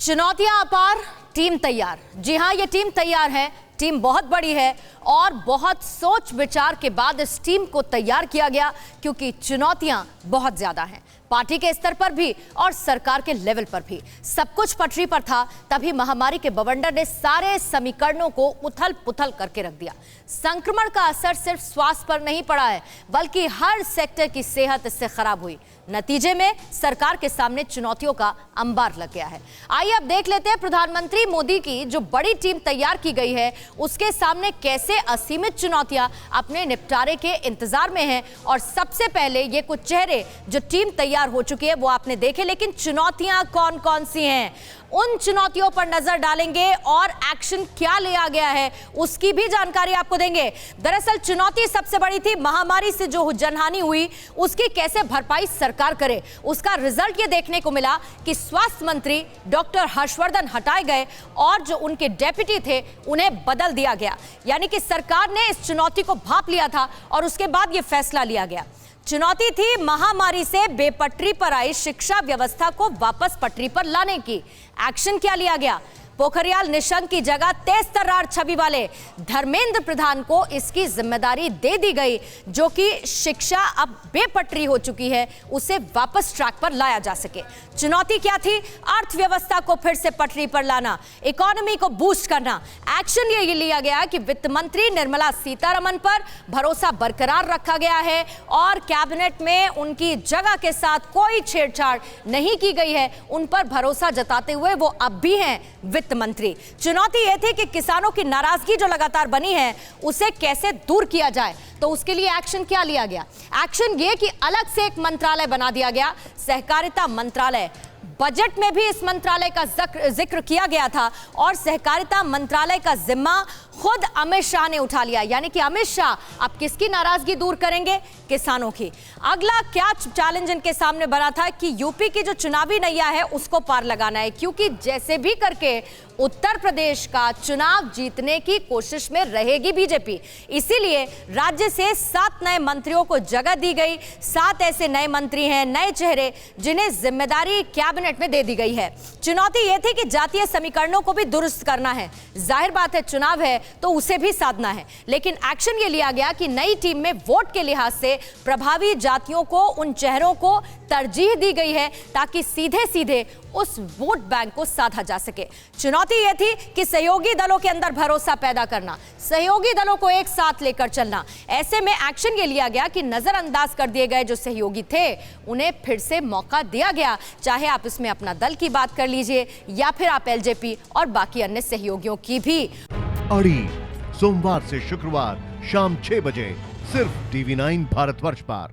चुनौतियां अपार, टीम तैयार। जी हां, ये टीम तैयार है। टीम बहुत बड़ी है और बहुत सोच विचार के बाद इस टीम को तैयार किया गया, क्योंकि चुनौतियां बहुत ज्यादा हैं। पार्टी के स्तर पर भी और सरकार के लेवल पर भी सब कुछ पटरी पर था। तभी महामारी के बवंडर ने सारे समीकरणों को उथल पुथल करके रख दिया। संक्रमण का असर सिर्फ स्वास्थ्य पर नहीं पड़ा है, बल्कि हर सेक्टर की सेहत इससे खराब हुई। नतीजे में सरकार के सामने चुनौतियों का अंबार लग गया है। आइए अब देख लेते हैं प्रधानमंत्री मोदी की जो बड़ी टीम तैयार की गई है, उसके सामने कैसे असीमित चुनौतियां अपने निपटारे के इंतजार में हैं। और सबसे पहले ये कुछ चेहरे जो टीम तैयार हो चुकी है वो आपने देखे, लेकिन चुनौतियां कौन कौन सी हैं, उन चुनौतियों पर नजर डालेंगे और एक्शन क्या लिया गया है उसकी भी जानकारी आपको देंगे। दरअसल चुनौती सबसे बड़ी थी महामारी से जो जनहानि हुई उसकी कैसे भरपाई सरकार करे। उसका रिजल्ट ये देखने को मिला कि स्वास्थ्य मंत्री डॉक्टर हर्षवर्धन हटाए गए और जो उनके डेप्यूटी थे उन्हें बदल दिया गया। यानी कि सरकार ने इस चुनौती को भांप लिया था और उसके बाद यह फैसला लिया गया। चुनौती थी महामारी से बेपटरी पर आई शिक्षा व्यवस्था को वापस पटरी पर लाने की। एक्शन क्या लिया गया? पोखरियाल निशंक की जगह तेज तर्रार छवि वाले धर्मेंद्र प्रधान को इसकी जिम्मेदारी दे दी गई, जो कि शिक्षा अब बेपटरी हो चुकी है उसे वापस ट्रैक पर लाया जा सके। चुनौती क्या थी? अर्थव्यवस्था को फिर से पटरी पर लाना, इकोनॉमी को बूस्ट करना। एक्शन ये लिया गया कि वित्त मंत्री निर्मला सीतारमण पर भरोसा बरकरार रखा गया है और कैबिनेट में उनकी जगह के साथ कोई छेड़छाड़ नहीं की गई है। उन पर भरोसा जताते हुए वो अब भी हैं वित्त मंत्री। चुनौती यह थी कि किसानों की नाराजगी जो लगातार बनी है उसे कैसे दूर किया जाए। तो उसके लिए एक्शन क्या लिया गया? एक्शन ये कि अलग से एक मंत्रालय बना दिया गया, सहकारिता मंत्रालय। बजट में भी इस मंत्रालय का जिक्र किया गया था और सहकारिता मंत्रालय का जिम्मा खुद अमित शाह ने उठा लिया। यानी कि अमित शाह अब किसकी नाराजगी दूर करेंगे? किसानों की। अगला क्या चैलेंज इनके सामने बना था कि यूपी की जो चुनावी नैया है उसको पार लगाना है, क्योंकि जैसे भी करके उत्तर प्रदेश का चुनाव जीतने की कोशिश में रहेगी बीजेपी। इसीलिए राज्य से 7 नए मंत्रियों को जगह दी गई। 7 ऐसे नए मंत्री हैं, नए चेहरे, जिन्हें जिम्मेदारी कैबिनेट में दे दी गई है। चुनौती यह थी कि जातीय समीकरणों को भी दुरुस्त करना है। जाहिर बात है चुनाव है तो उसे भी साधना है, लेकिन एक्शन ये लिया गया कि नई टीम में वोट के लिहाज से प्रभावी जातियों को, उन चेहरों को तरजीह दी गई है ताकि सीधे सीधे उस वोट बैंक को साधा जा सके। चुनौती यह थी कि सहयोगी दलों के अंदर भरोसा पैदा करना, सहयोगी दलों को एक साथ लेकर चलना। ऐसे में एक्शन ये लिया गया कि नजरअंदाज कर दिए गए जो सहयोगी थे उन्हें फिर से मौका दिया गया। चाहे आप इसमें अपना दल की बात कर लीजिए या फिर आप एलजेपी और बाकी अन्य सहयोगियों की भी। अड़ी सोमवार से शुक्रवार शाम 6 बजे सिर्फ TV9 भारतवर्ष पर।